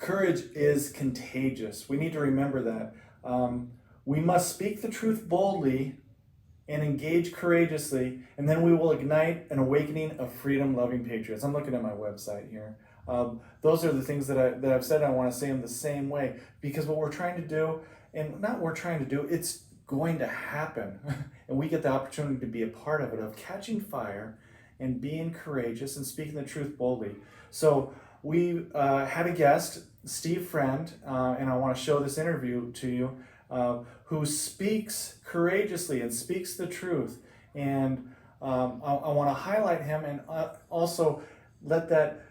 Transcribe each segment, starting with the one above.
Courage is contagious. We need to remember that. We must speak the truth boldly and engage courageously, and then we will ignite an awakening of freedom-loving patriots. I'm looking at my website here. Those are the things that I've said. I want to say them the same way, because what we're trying to do, and not we're trying to do, it's going to happen, and we get the opportunity to be a part of it, of catching fire and being courageous and speaking the truth boldly. So we had a guest, Steve Friend, and I want to show this interview to you, who speaks courageously and speaks the truth. And I want to highlight him and also let that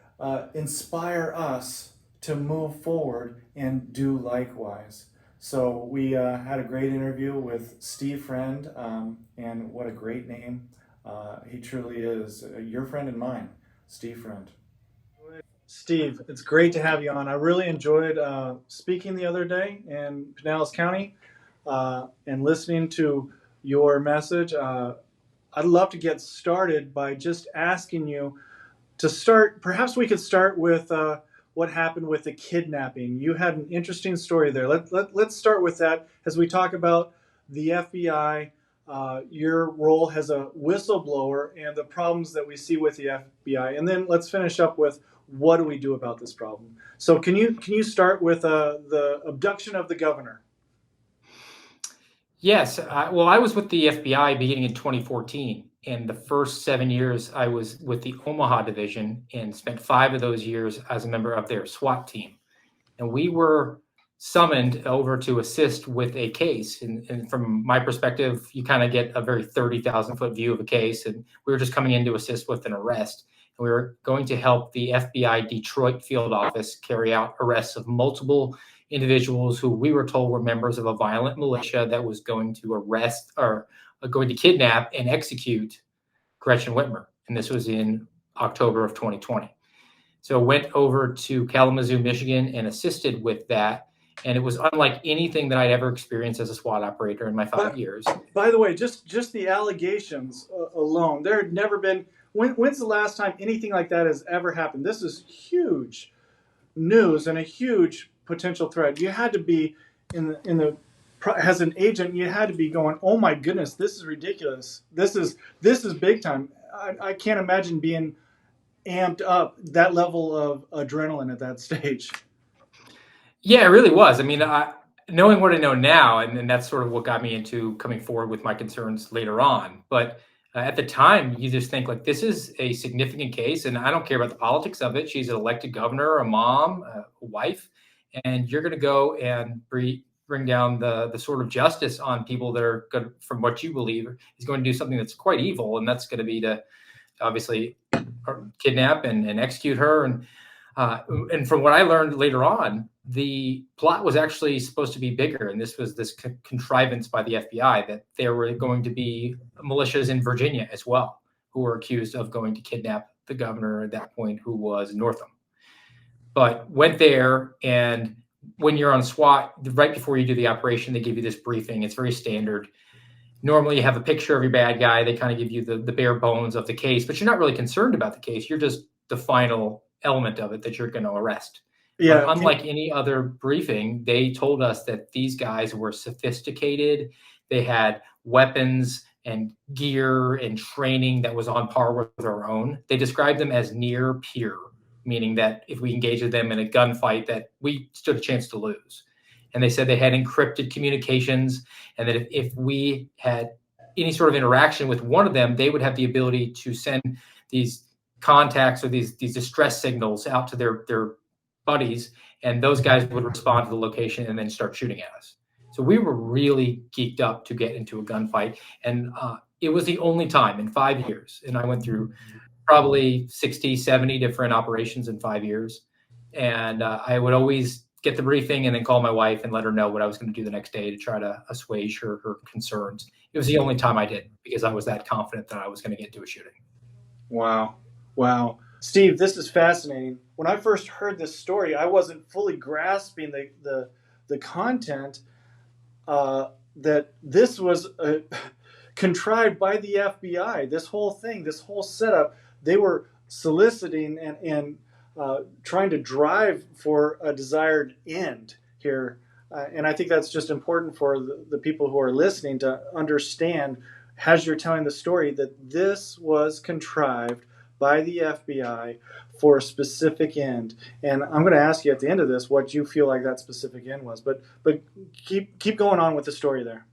inspire us to move forward and do likewise. So we had a great interview with Steve Friend, and what a great name. He truly is your friend and mine, Steve Friend. Steve, it's great to have you on. I really enjoyed speaking the other day in Pinellas County and listening to your message. I'd love to get started by just asking you to start. Perhaps we could start with what happened with the kidnapping. You had an interesting story there. Let's start with that as we talk about the FBI, your role as a whistleblower, and the problems that we see with the FBI. And then let's finish up with what do we do about this problem. So can you start with the abduction of the governor? Yes. Well, I was with the FBI beginning in 2014. And the first 7 years I was with the Omaha division and spent 5 of those years as a member of their SWAT team. And we were summoned over to assist with a case. And from my perspective, you kind of get a very 30,000 foot view of a case. And we were just coming in to assist with an arrest. And we were going to help the FBI Detroit field office carry out arrests of multiple individuals who we were told were members of a violent militia that was going to arrest or going to kidnap and execute Gretchen Whitmer. And this was in October of 2020. So went over to Kalamazoo, Michigan and assisted with that. And it was unlike anything that I'd ever experienced as a SWAT operator in my 5 years. By the way, just the allegations alone, there had never been, when's the last time anything like that has ever happened? This is huge news and a huge potential threat. You had to be in the as an agent, you had to be going, oh my goodness, this is ridiculous. This is big time. I can't imagine being amped up, that level of adrenaline at that stage. Yeah, it really was. I mean, knowing what I know now, and that's sort of what got me into coming forward with my concerns later on. But at the time, you just think like, this is a significant case, and I don't care about the politics of it. She's an elected governor, a mom, a wife, and you're going to go and bring down the sort of justice on people that are good, from what you believe is going to do something that's quite evil, and that's going to be to obviously kidnap and execute her. And from what I learned later on, the plot was actually supposed to be bigger, and this was this contrivance by the FBI that there were going to be militias in Virginia as well who were accused of going to kidnap the governor at that point, who was Northam. But went there, and when you're on SWAT, right before you do the operation, they give you this briefing. It's very standard. Normally you have a picture of your bad guy. They kind of give you the bare bones of the case, but you're not really concerned about the case. You're just the final element of it that you're going to arrest. Yeah. But unlike any other briefing, they told us that these guys were sophisticated. They had weapons and gear and training that was on par with our own. They described them as near peer, meaning that if we engaged with them in a gunfight, that we stood a chance to lose. And they said they had encrypted communications, and that if we had any sort of interaction with one of them, they would have the ability to send these contacts or these distress signals out to their buddies, and those guys would respond to the location and then start shooting at us. So we were really geeked up to get into a gunfight, and it was the only time in 5 years, and I went through probably 60, 70 different operations in 5 years. And I would always get the briefing and then call my wife and let her know what I was going to do the next day to try to assuage her concerns. It was the only time I did, because I was that confident that I was going to get to a shooting. Wow. Steve, this is fascinating. When I first heard this story, I wasn't fully grasping the content that this was contrived by the FBI. This whole thing, this whole setup, they were soliciting and trying to drive for a desired end here. And I think that's just important for the people who are listening to understand, as you're telling the story, that this was contrived by the FBI for a specific end. And I'm going to ask you at the end of this what you feel like that specific end was. But keep going on with the story there.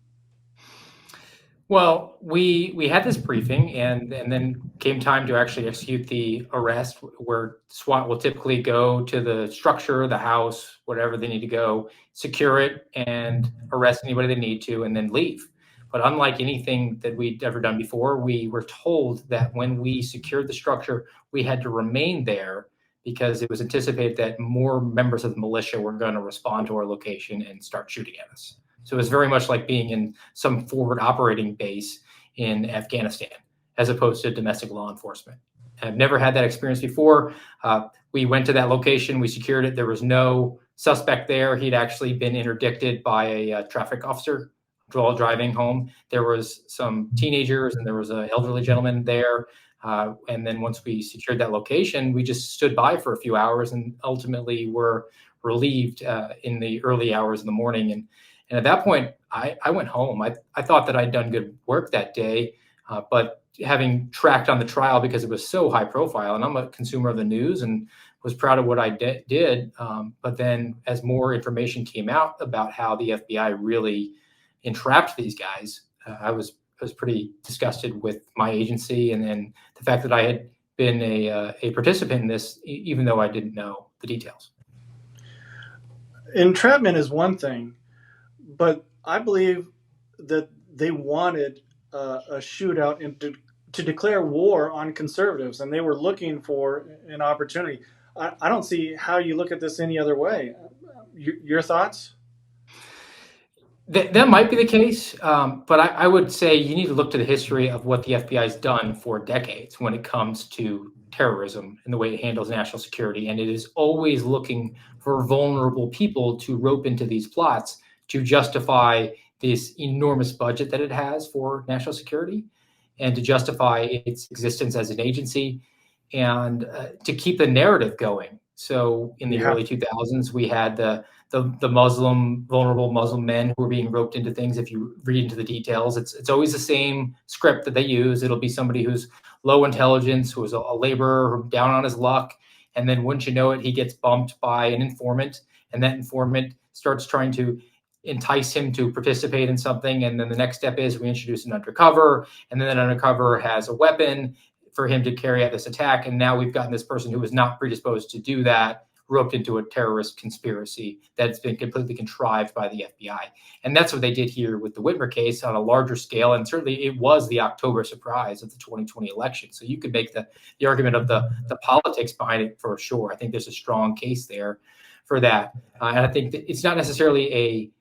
Well, we had this briefing, and then came time to actually execute the arrest, where SWAT will typically go to the structure, the house, whatever they need to go, secure it, and arrest anybody they need to, and then leave. But unlike anything that we'd ever done before, we were told that when we secured the structure, we had to remain there because it was anticipated that more members of the militia were going to respond to our location and start shooting at us. So it was very much like being in some forward operating base in Afghanistan, as opposed to domestic law enforcement. I've never had that experience before. We went to that location, we secured it. There was no suspect there. He'd actually been interdicted by a traffic officer while driving home. There was some teenagers and there was an elderly gentleman there. And then once we secured that location, we just stood by for a few hours and ultimately were relieved in the early hours of the morning. And at that point, I went home. I thought that I'd done good work that day, but having tracked on the trial because it was so high profile, and I'm a consumer of the news and was proud of what I did. But then as more information came out about how the FBI really entrapped these guys, I was pretty disgusted with my agency and the fact that I had been a participant in this, even though I didn't know the details. Entrapment is one thing, but I believe that they wanted a shootout and to declare war on conservatives, and they were looking for an opportunity. I don't see how you look at this any other way. Your thoughts? That might be the case, but I would say you need to look to the history of what the FBI has done for decades when it comes to terrorism and the way it handles national security. And it is always looking for vulnerable people to rope into these plots to justify this enormous budget that it has for national security and to justify its existence as an agency and to keep the narrative going. So in the early 2000s, we had the vulnerable Muslim men who were being roped into things. If you read into the details, it's always the same script that they use. It'll be somebody who's low intelligence, who is a laborer, down on his luck. And then wouldn't you know it, he gets bumped by an informant, and that informant starts trying to entice him to participate in something. And then the next step is we introduce an undercover, and then that undercover has a weapon for him to carry out this attack. And now we've gotten this person who was not predisposed to do that roped into a terrorist conspiracy that's been completely contrived by the FBI. And that's what they did here with the Whitmer case on a larger scale. And certainly it was the October surprise of the 2020 election. So you could make the argument of the politics behind it for sure. I think there's a strong case there for that. And I think that it's not necessarily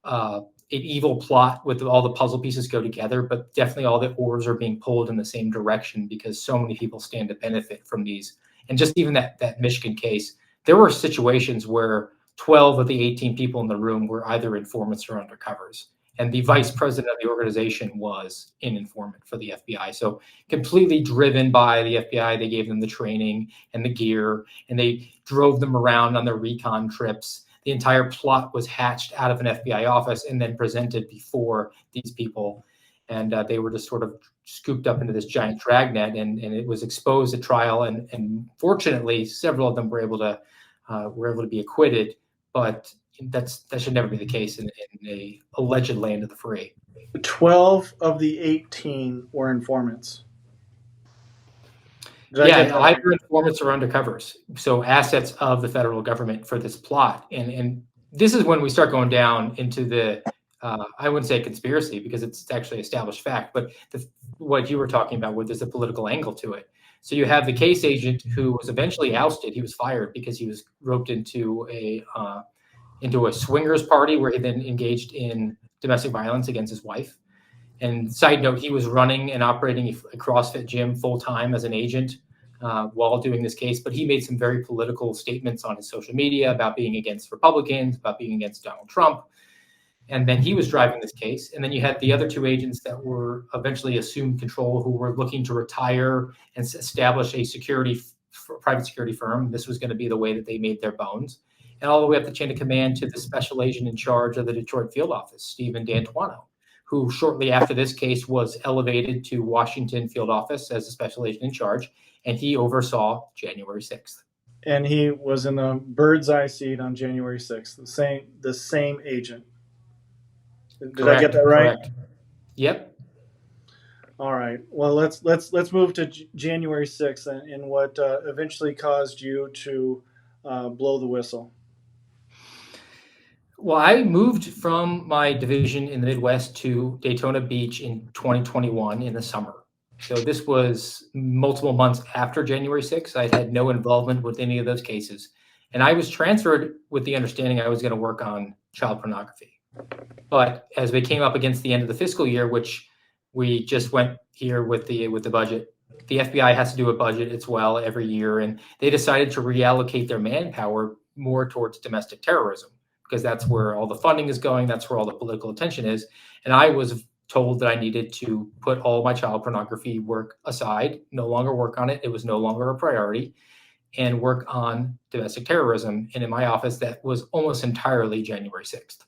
an evil plot with all the puzzle pieces go together, but definitely all the oars are being pulled in the same direction because so many people stand to benefit from these. And just even that Michigan case, there were situations where 12 of the 18 people in the room were either informants or undercovers. And the vice president of the organization was an informant for the FBI. So completely driven by the FBI. They gave them the training and the gear, and they drove them around on their recon trips. The entire plot was hatched out of an FBI office and then presented before these people. And they were just sort of scooped up into this giant dragnet, and it was exposed at trial. And fortunately, several of them were able to be acquitted. But that should never be the case in a alleged land of the free. 12 of the 18 were informants. Yeah, either informants or undercovers. So assets of the federal government for this plot. And this is when we start going down into the I wouldn't say conspiracy because it's actually established fact, but what you were talking about where there's a political angle to it. So you have the case agent who was eventually ousted. He was fired because he was roped into a swingers party where he then engaged in domestic violence against his wife. And side note, he was running and operating a CrossFit gym full time as an agent while doing this case. But he made some very political statements on his social media about being against Republicans, about being against Donald Trump. And then he was driving this case. And then you had the other two agents that were eventually assumed control who were looking to retire and establish a security private security firm. This was going to be the way that they made their bones. And all the way up the chain of command to the special agent in charge of the Detroit field office, Stephen D'Antuono, who shortly after this case was elevated to Washington field office as a special agent in charge, and he oversaw January 6th. And he was in the bird's eye seat on January 6th, the same agent. Did I get that right? Correct. Yep. All right. Well, let's move to January 6th and what eventually caused you to blow the whistle. Well, I moved from my division in the Midwest to Daytona Beach in 2021 in the summer. So this was multiple months after January 6th. I had no involvement with any of those cases. And I was transferred with the understanding I was going to work on child pornography. But as we came up against the end of the fiscal year, which we just went here with the budget, the FBI has to do a budget as well every year. And they decided to reallocate their manpower more towards domestic terrorism, because that's where all the funding is going. That's where all the political attention is. And I was told that I needed to put all my child pornography work aside, no longer work on it. It was no longer a priority, and work on domestic terrorism. And in my office, that was almost entirely January 6th.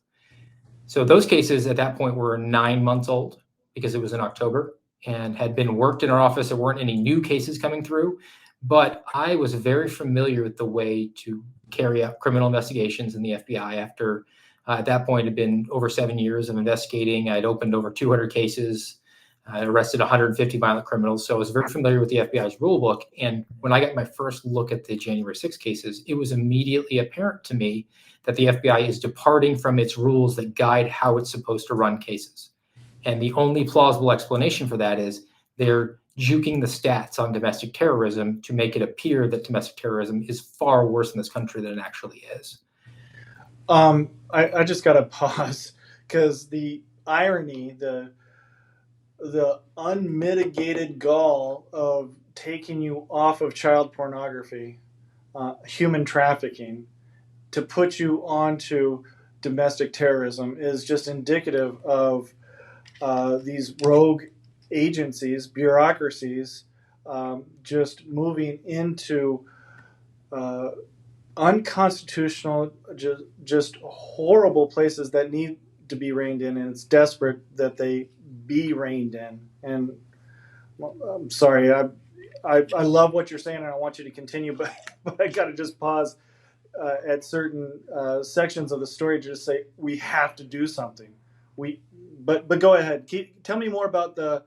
So those cases at that point were 9 months old because it was in October and had been worked in our office. There weren't any new cases coming through, but I was very familiar with the way to carry out criminal investigations in the FBI after at that point, it had been over 7 years of investigating. I'd opened over 200 cases. I arrested 150 violent criminals. So I was very familiar with the FBI's rule book. And when I got my first look at the January 6 cases, it was immediately apparent to me that the FBI is departing from its rules that guide how it's supposed to run cases. And the only plausible explanation for that is they're juking the stats on domestic terrorism to make it appear that domestic terrorism is far worse in this country than it actually is. I just got to pause because the irony, the unmitigated gall of taking you off of child pornography, human trafficking, to put you onto domestic terrorism is just indicative of these rogue agencies, bureaucracies, just moving into unconstitutional, just horrible places that need to be reined in, and it's desperate that they be reined in. And well, I'm sorry, I love what you're saying, and I want you to continue, but I got to just pause at certain sections of the story to just say we have to do something. But go ahead. Tell me more about the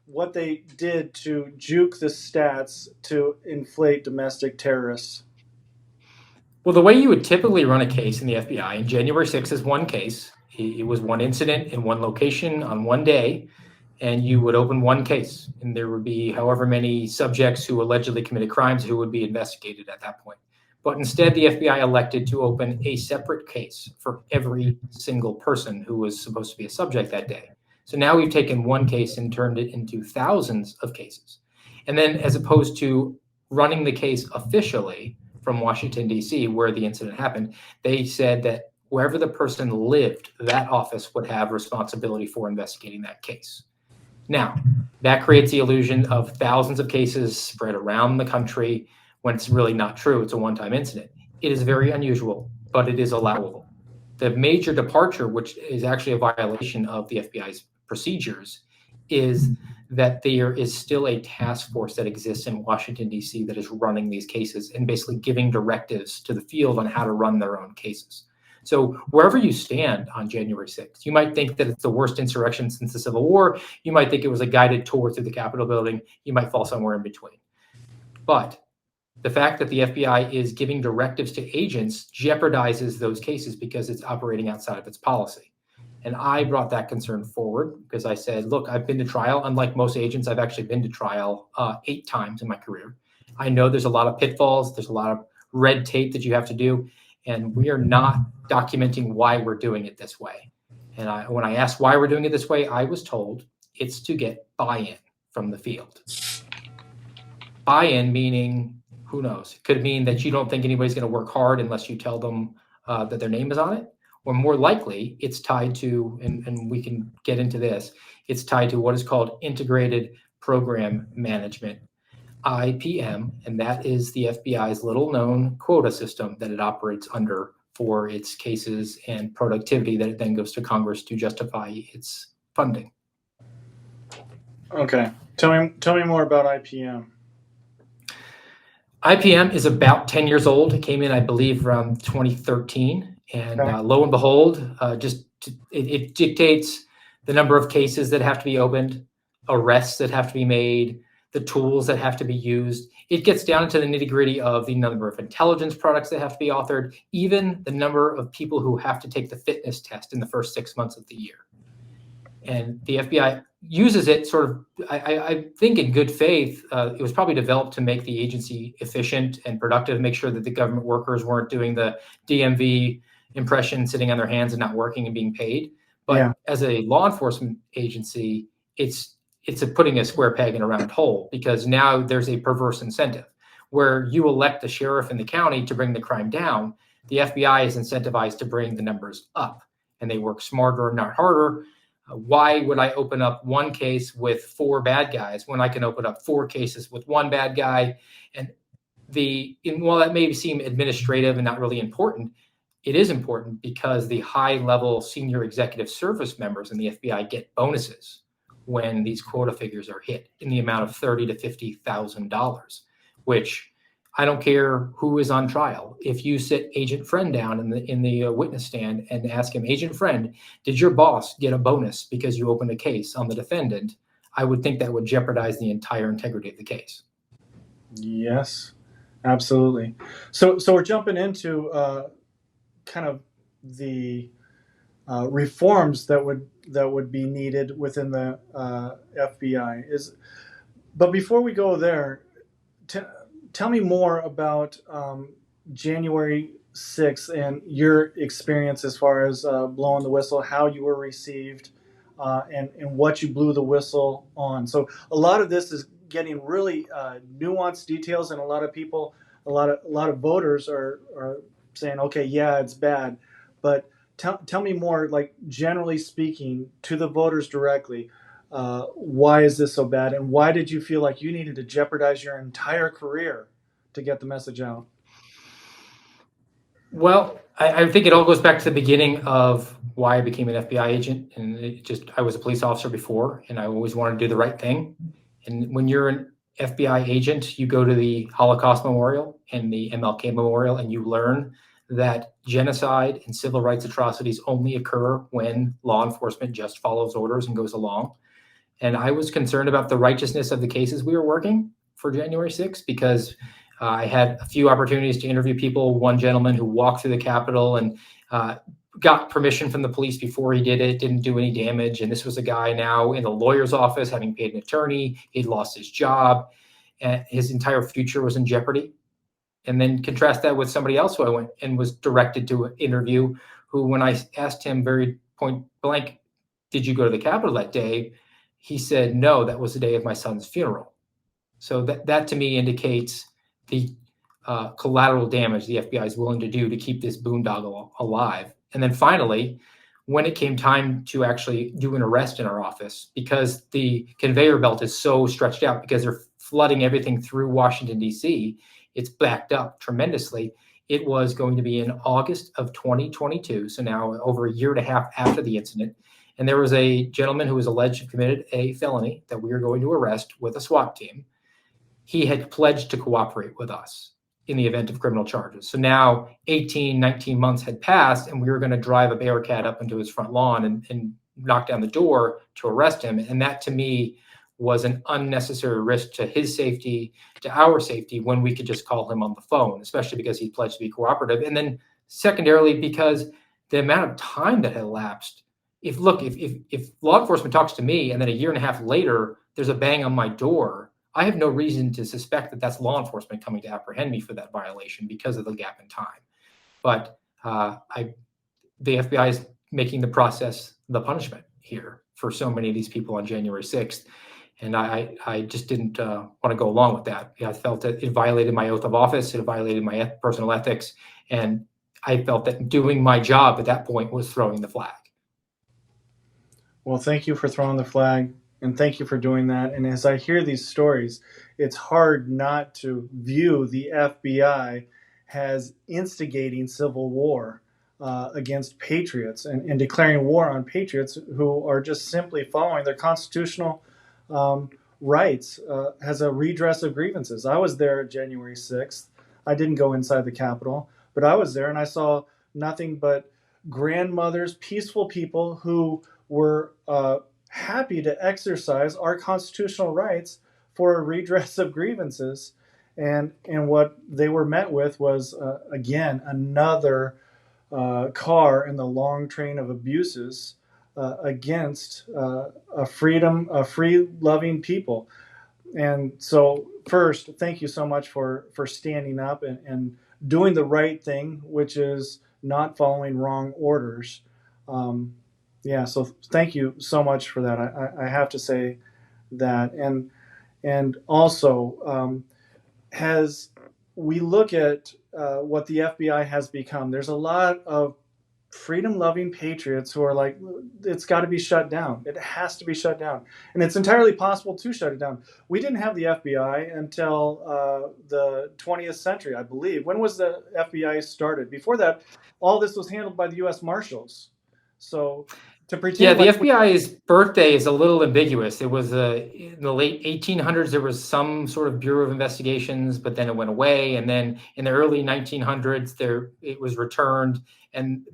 what they did to juke the stats to inflate domestic terrorists. Well, the way you would typically run a case in the FBI, and January 6th is one case. It was one incident in one location on one day, and you would open one case, and there would be however many subjects who allegedly committed crimes who would be investigated at that point. But instead, the FBI elected to open a separate case for every single person who was supposed to be a subject that day. So now we've taken one case and turned it into thousands of cases. And then as opposed to running the case officially from Washington, D.C., where the incident happened, they said that wherever the person lived, that office would have responsibility for investigating that case. Now, that creates the illusion of thousands of cases spread around the country when it's really not true. It's a one-time incident. It is very unusual, but it is allowable. The major departure, which is actually a violation of the FBI's procedures, is that there is still a task force that exists in Washington, D.C. that is running these cases and basically giving directives to the field on how to run their own cases. So wherever you stand on January 6th, you might think that it's the worst insurrection since the Civil War. You might think it was a guided tour through the Capitol building. You might fall somewhere in between. But the fact that the FBI is giving directives to agents jeopardizes those cases because it's operating outside of its policy. And I brought that concern forward because I said, look, I've been to trial. Unlike most agents, I've actually been to trial 8 times in my career. I know there's a lot of pitfalls. There's a lot of red tape that you have to do. And we are not documenting why we're doing it this way. And when I asked why we're doing it this way, I was told it's to get buy-in from the field. Buy-in meaning, who knows? It could mean that you don't think anybody's going to work hard unless you tell them that their name is on it. Or more likely, it's tied to, and we can get into this, it's tied to what is called integrated program management. IPM, and that is the FBI's little known quota system that it operates under for its cases and productivity that it then goes to Congress to justify its funding. Okay. Tell me more about IPM. IPM is about 10 years old. It came in, I believe, around 2013. And Okay. lo and behold, it dictates the number of cases that have to be opened, arrests that have to be made, the tools that have to be used. It gets down into the nitty gritty of the number of intelligence products that have to be authored, even the number of people who have to take the fitness test in the first 6 months of the year. And the FBI uses it sort of, I think, in good faith. It was probably developed to make the agency efficient and productive, make sure that the government workers weren't doing the DMV impression, sitting on their hands and not working and being paid. But Yeah. as a law enforcement agency, it's putting a square peg in a round hole, because now there's a perverse incentive where you elect the sheriff in the county to bring the crime down. The FBI is incentivized to bring the numbers up, and they work smarter, not harder. Why would I open up one case with 4 bad guys when I can open up 4 cases with 1 bad guy? And while that may seem administrative and not really important, it is important because the high-level senior executive service members in the FBI get bonuses when these quota figures are hit in the amount of $30,000 to $50,000, which I don't care who is on trial. If you sit Agent Friend down in the witness stand and ask him, Agent Friend, did your boss get a bonus because you opened a case on the defendant? I would think that would jeopardize the entire integrity of the case. Yes, absolutely. So we're jumping into kind of the reforms that would be needed within the FBI. But before we go there, tell me more about January 6th and your experience as far as blowing the whistle, how you were received, and what you blew the whistle on. So a lot of this is getting really nuanced details, and a lot of people, a lot of voters are saying, okay, yeah, it's bad, but tell me more, like, generally speaking, to the voters directly. Why is this so bad, and why did you feel like you needed to jeopardize your entire career to get the message out? Well, I think it all goes back to the beginning of why I became an FBI agent. And I was a police officer before, and I always wanted to do the right thing. And when you're an FBI agent, you go to the Holocaust Memorial and the MLK Memorial, and you learn that genocide and civil rights atrocities only occur when law enforcement just follows orders and goes along. And I was concerned about the righteousness of the cases we were working for January 6th, because I had a few opportunities to interview people. One gentleman who walked through the Capitol and got permission from the police before he did it, didn't do any damage. And this was a guy now in a lawyer's office, having paid an attorney. He'd lost his job, and his entire future was in jeopardy. And then contrast that with somebody else who I went and was directed to interview, who, when I asked him very point blank, did you go to the Capitol that day? He said, no, that was the day of my son's funeral. So that to me indicates the collateral damage the FBI is willing to do to keep this boondoggle alive. And then finally, when it came time to actually do an arrest in our office, because the conveyor belt is so stretched out, because they're flooding everything through Washington, D.C., it's backed up tremendously. It was going to be in August of 2022, so now over a year and a half after the incident. And there was a gentleman who was alleged to have committed a felony that we were going to arrest with a SWAT team. He had pledged to cooperate with us in the event of criminal charges. So now 18, 19 months had passed, and we were going to drive a Bearcat up into his front lawn and knock down the door to arrest him. And that, to me, was an unnecessary risk to his safety, to our safety, when we could just call him on the phone, especially because he pledged to be cooperative. And then secondarily, because the amount of time that had elapsed. If law enforcement talks to me and then a year and a half later there's a bang on my door, I have no reason to suspect that that's law enforcement coming to apprehend me for that violation because of the gap in time. But the FBI is making the process the punishment here for so many of these people on January 6th. And I just didn't want to go along with that. I felt that it violated my oath of office. It violated my personal ethics. And I felt that doing my job at that point was throwing the flag. Well, thank you for throwing the flag, and thank you for doing that. And as I hear these stories, it's hard not to view the FBI as instigating civil war against patriots and declaring war on patriots who are just simply following their constitutional um, rights as a redress of grievances. I was there January 6th. I didn't go inside the Capitol, but I was there and I saw nothing but grandmothers, peaceful people who were happy to exercise our constitutional rights for a redress of grievances. And what they were met with was, again, another car in the long train of abuses against a free loving people. And so, first, thank you so much for standing up and doing the right thing, which is not following wrong orders. Um, yeah, so thank you so much for that. I have to say that, and also as we look at what the FBI has become, there's a lot of freedom loving patriots who are like, it's got to be shut down. It has to be shut down. And it's entirely possible to shut it down. We didn't have the FBI until the 20th century, I believe. When was the FBI started? Before that, all this was handled by the U.S. Marshals. So to Yeah, pretend the like we, FBI's birthday is a little ambiguous. It was in the late 1800s. There was some sort of Bureau of Investigations, but then it went away. And then in the early 1900s, there it was returned,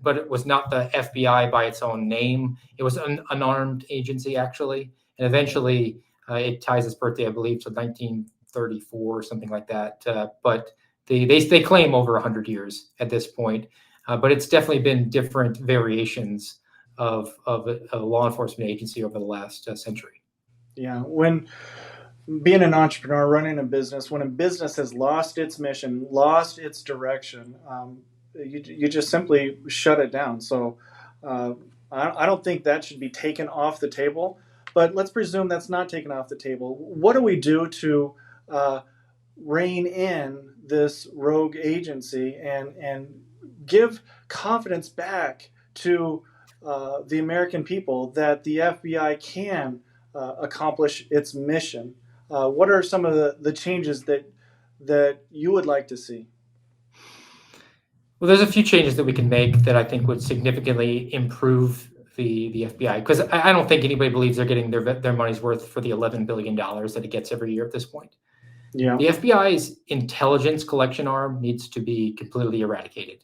but it was not the FBI by its own name. It was an unarmed agency actually, and eventually it ties its birthday, I believe, to 1934 or something like that. But they claim over 100 years at this point. But it's definitely been different variations of a law enforcement agency over the last century. yeah, when being an entrepreneur, running a business, when a business has lost its mission, lost its direction, you just simply shut it down. So uh, I don't think that should be taken off the table. But let's presume that's not taken off the table. What do we do to uh, rein in this rogue agency and give confidence back to the American people that the FBI can accomplish its mission? What are some of the changes that you would like to see? Well, there's a few changes that we can make that I think would significantly improve the FBI, because I don't think anybody believes they're getting their money's worth for the $11 billion that it gets every year at this point. Yeah. The FBI's intelligence collection arm needs to be completely eradicated.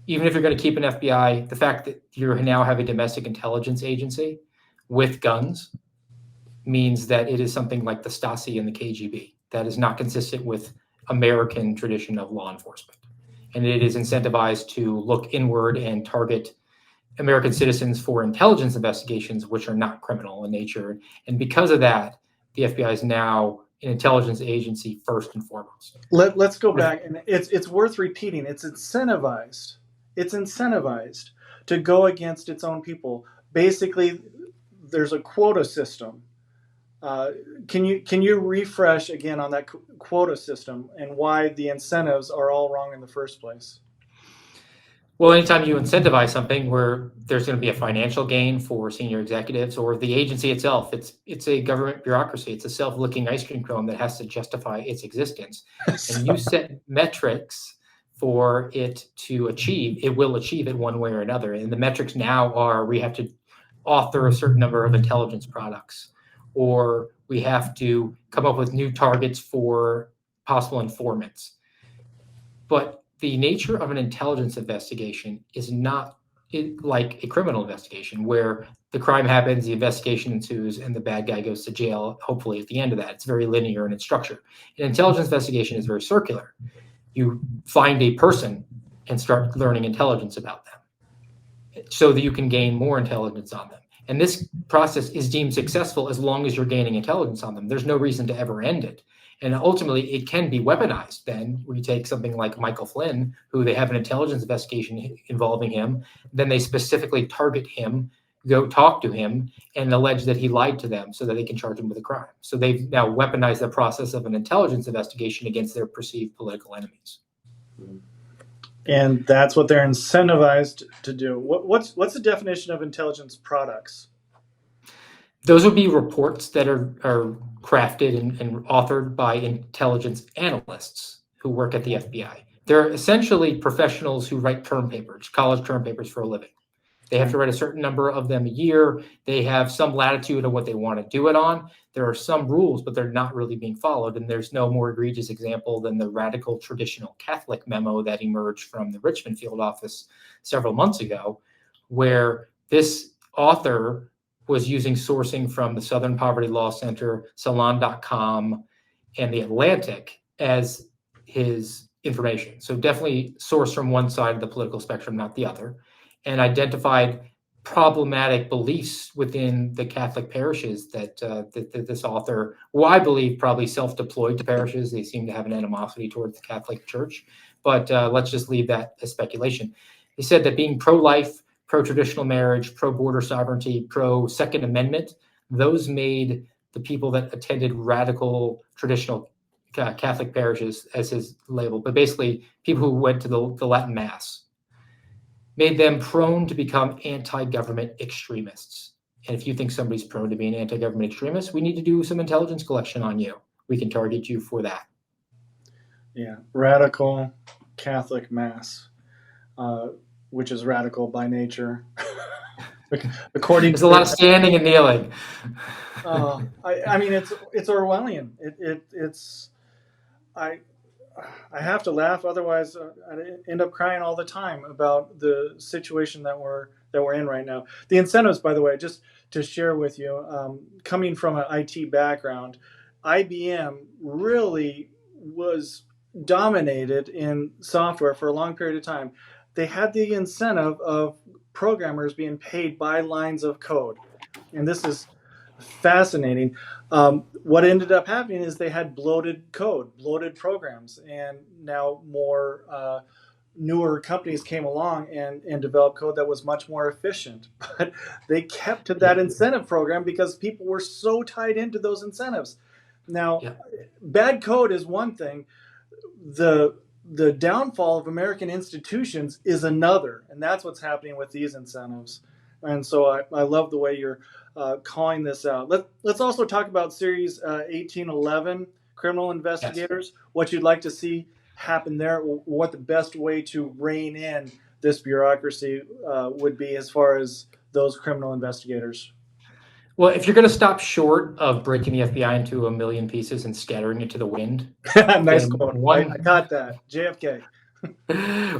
Even if you're going to keep an FBI, the fact that you now have a domestic intelligence agency with guns means that it is something like the Stasi and the KGB. That is not consistent with American tradition of law enforcement. And it is incentivized to look inward and target American citizens for intelligence investigations, which are not criminal in nature. And because of that, the FBI is now an intelligence agency first and foremost. Let's go back, and it's worth repeating. It's incentivized. It's incentivized to go against its own people. Basically, there's a quota system. Uh, can you refresh again on that quota system and why the incentives are all wrong in the first place? Well, anytime you incentivize something where there's going to be a financial gain for senior executives or the agency itself, it's a government bureaucracy. It's a self-licking ice cream cone that has to justify its existence. And you set metrics for it to achieve, it will achieve it one way or another. And the metrics now are we have to author a certain number of intelligence products, or we have to come up with new targets for possible informants. But the nature of an intelligence investigation is not like a criminal investigation where the crime happens, the investigation ensues, and the bad guy goes to jail, hopefully at the end of that. It's very linear in its structure. An intelligence investigation is very circular. You find a person and start learning intelligence about them so that you can gain more intelligence on them. And this process is deemed successful as long as you're gaining intelligence on them. There's no reason to ever end it. And ultimately, it can be weaponized then. We take something like Michael Flynn, who they have an intelligence investigation involving him. Then they specifically target him, go talk to him, and allege that he lied to them so that they can charge him with a crime. So they've now weaponized the process of an intelligence investigation against their perceived political enemies. And that's what they're incentivized to do. What's the definition of intelligence products? Those would be reports that are crafted and authored by intelligence analysts who work at the FBI. They're essentially professionals who write term papers, college term papers for a living. They have to write a certain number of them a year. They have some latitude on what they want to do it on. There are some rules, but they're not really being followed. And there's no more egregious example than the radical traditional Catholic memo that emerged from the Richmond field office several months ago, where this author was using sourcing from the Southern Poverty Law Center, Salon.com, and The Atlantic as his information. So definitely sourced from one side of the political spectrum, not the other, and identified problematic beliefs within the Catholic parishes that this author, who I believe probably self-deployed to parishes. They seem to have an animosity towards the Catholic Church, but let's just leave that as speculation. He said that being pro-life, pro-traditional marriage, pro-border sovereignty, pro-Second Amendment, those made the people that attended radical traditional Catholic parishes, as his label, but basically people who went to the Latin Mass, made them prone to become anti-government extremists. And if you think somebody's prone to be an anti-government extremist, we need to do some intelligence collection on you. We can target you for that. Yeah, radical Catholic Mass, which is radical by nature. According There's a lot of standing and kneeling. I mean, it's Orwellian. I have to laugh, otherwise I end up crying all the time about the situation that we're in right now. The incentives, by the way, just to share with you, coming from an IT background, IBM really was dominated in software for a long period of time. They had the incentive of programmers being paid by lines of code, and this is fascinating. What ended up happening is they had bloated code, bloated programs, and now more newer companies came along and developed code that was much more efficient. But they kept to that incentive program because people were so tied into those incentives. Now, bad code is one thing. The downfall of American institutions is another, and that's what's happening with these incentives. And so I love the way you're calling this out. Let's also talk about Series 1811, Criminal Investigators, what you'd like to see happen there, what the best way to rein in this bureaucracy would be as far as those criminal investigators. Well, if you're going to stop short of breaking the FBI into a million pieces and scattering it to the wind. Nice quote. I got that. JFK.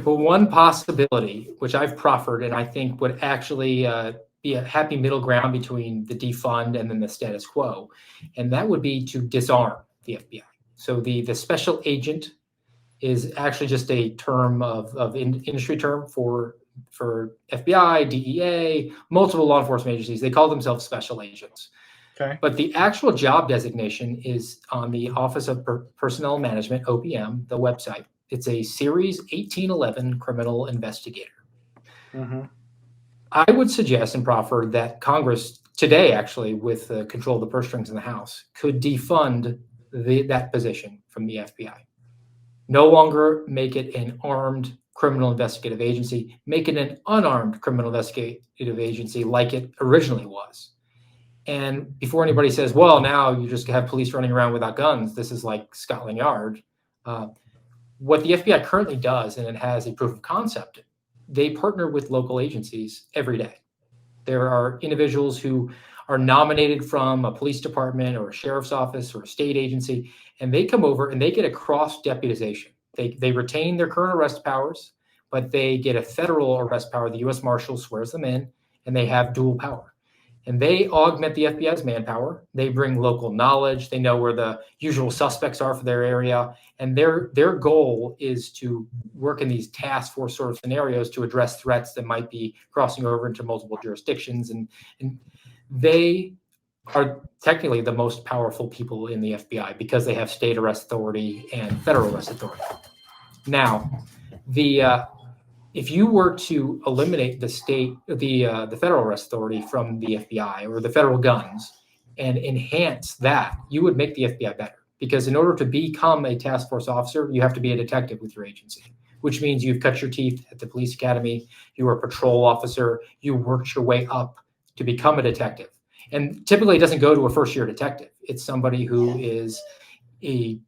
Well, one possibility, which I've proffered, and I think would actually be a happy middle ground between the defund and then the status quo, and that would be to disarm the FBI. So the special agent is actually just a term of industry term for FBI, DEA, multiple law enforcement agencies. They call themselves special agents. Okay. But the actual job designation is on the Office of Personnel Management, OPM, the website. It's a Series 1811 criminal investigator. Mm-hmm. I would suggest and proffer that Congress today, actually, with control of the purse strings in the House, could defund that position from the FBI. No longer make it an armed criminal investigative agency, make it an unarmed criminal investigative agency like it originally was. And before anybody says, well, now you just have police running around without guns, this is like Scotland Yard. What the FBI currently does, and it has a proof of concept, they partner with local agencies every day. There are individuals who are nominated from a police department or a sheriff's office or a state agency, and they come over and they get a cross-deputization. They retain their current arrest powers, but they get a federal arrest power. The U.S. Marshal swears them in, and they have dual power. And they augment the FBI's manpower. They bring local knowledge. They know where the usual suspects are for their area. And their goal is to work in these task force sort of scenarios to address threats that might be crossing over into multiple jurisdictions. And they are technically the most powerful people in the FBI because they have state arrest authority and federal arrest authority. Now, if you were to eliminate the federal arrest authority from the FBI or the federal guns and enhance that, you would make the FBI better. Because in order to become a task force officer, you have to be a detective with your agency, which means you've cut your teeth at the police academy, you were a patrol officer, you worked your way up to become a detective. And typically it doesn't go to a first-year detective. It's somebody who is a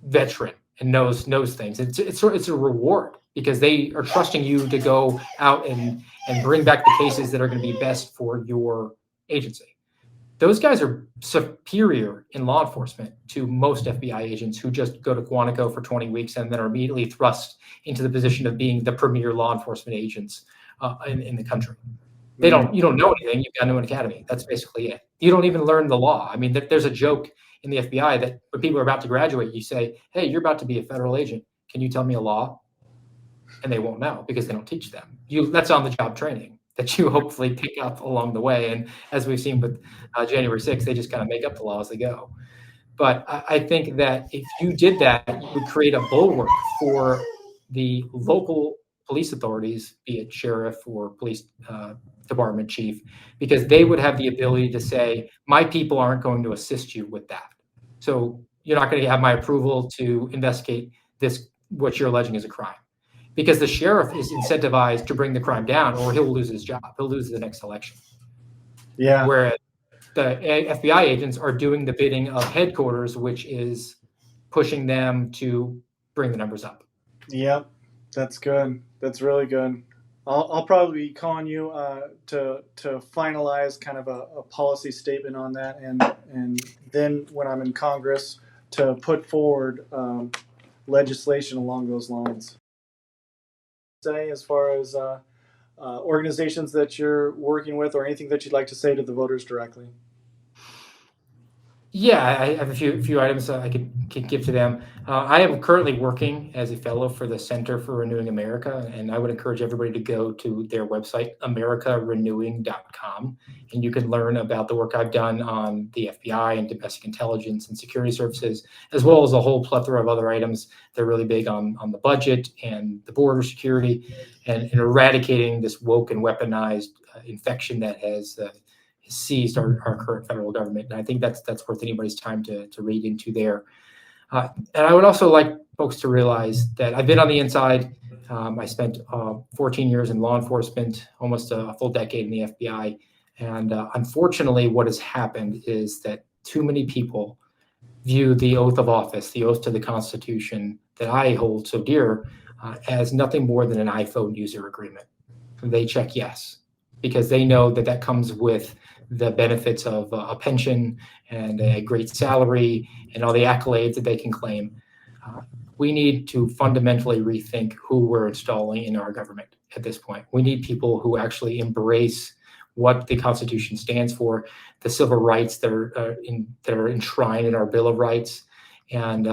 veteran and knows things. It's a reward because they are trusting you to go out and bring back the cases that are going to be best for your agency. Those guys are superior in law enforcement to most FBI agents who just go to Quantico for 20 weeks and then are immediately thrust into the position of being the premier law enforcement agents in the country. You don't know anything. You've got no academy. That's basically it. You don't even learn the law. I mean, there's a joke in the FBI that when people are about to graduate, you say, "Hey, you're about to be a federal agent. Can you tell me a law?" And they won't know because they don't teach them. That's on the job training that you hopefully pick up along the way. And as we've seen with January 6th, they just kind of make up the law as they go. But I think that if you did that, you would create a bulwark for the local police authorities, be it sheriff or police department chief, because they would have the ability to say, my people aren't going to assist you with that. So you're not going to have my approval to investigate this, what you're alleging is a crime. Because the sheriff is incentivized to bring the crime down or he'll lose his job. He'll lose the next election. Yeah. Whereas the FBI agents are doing the bidding of headquarters, which is pushing them to bring the numbers up. Yep, that's good. That's really good. I'll probably be calling you to finalize kind of a policy statement on that, and then when I'm in Congress to put forward legislation along those lines. Say as far as organizations that you're working with, or anything that you'd like to say to the voters directly. Yeah, I have a few items I could give to them. I am currently working as a fellow for the Center for Renewing America, and I would encourage everybody to go to their website, americarenewing.com, and you can learn about the work I've done on the FBI and domestic intelligence and security services, as well as a whole plethora of other items. They're really big on the budget and the border security and eradicating this woke and weaponized infection that has seized our current federal government. And I think that's worth anybody's time to read into there. And I would also like folks to realize that I've been on the inside. I spent 14 years in law enforcement, almost a full decade in the FBI. And unfortunately, what has happened is that too many people view the oath of office, the oath to the Constitution that I hold so dear, as nothing more than an iPhone user agreement. They check yes, because they know that that comes with the benefits of a pension and a great salary and all the accolades that they can claim. We need to fundamentally rethink who we're installing in our government at this point. We need people who actually embrace what the Constitution stands for, the civil rights that are enshrined in our Bill of Rights, and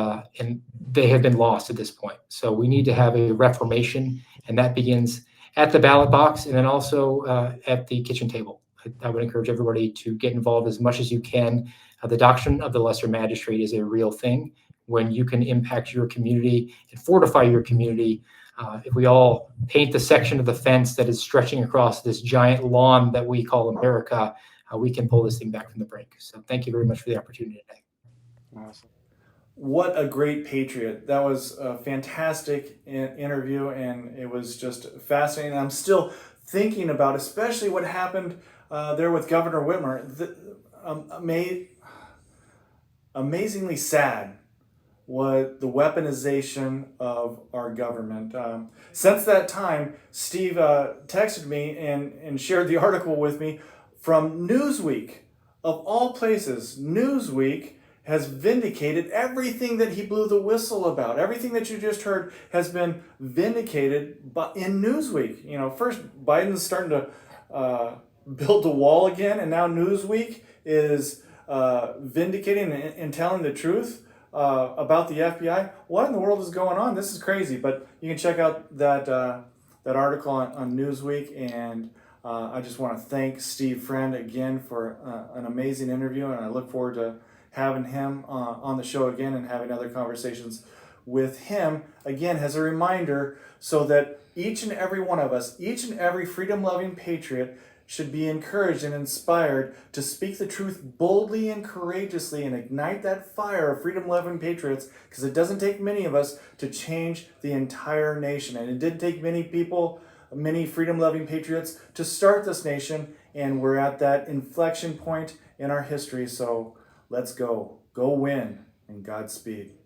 they have been lost at this point. So we need to have a reformation, and that begins at the ballot box and then also at the kitchen table. I would encourage everybody to get involved as much as you can. The doctrine of the lesser magistrate is a real thing. When you can impact your community and fortify your community, if we all paint the section of the fence that is stretching across this giant lawn that we call America, we can pull this thing back from the brink. So thank you very much for the opportunity today. Awesome. What a great patriot. That was a fantastic interview, and it was just fascinating. I'm still thinking about especially what happened there with Governor Whitmer. Amazingly sad what the weaponization of our government. Since that time, Steve texted me and shared the article with me from Newsweek. Of all places, Newsweek has vindicated everything that he blew the whistle about. Everything that you just heard has been vindicated in Newsweek. You know, first Biden's starting to build the wall again, and now Newsweek is vindicating and telling the truth about the FBI. What in the world is going on? This is crazy. But you can check out that article on Newsweek, and I just want to thank Steve Friend again for an amazing interview, and I look forward to having him on the show again and having other conversations with him again as a reminder, so that each and every one of us, each and every freedom-loving patriot, should be encouraged and inspired to speak the truth boldly and courageously and ignite that fire of freedom-loving patriots, because it doesn't take many of us to change the entire nation. And it didn't take many people many freedom-loving patriots to start this nation, and we're at that inflection point in our history. So let's go win, and Godspeed.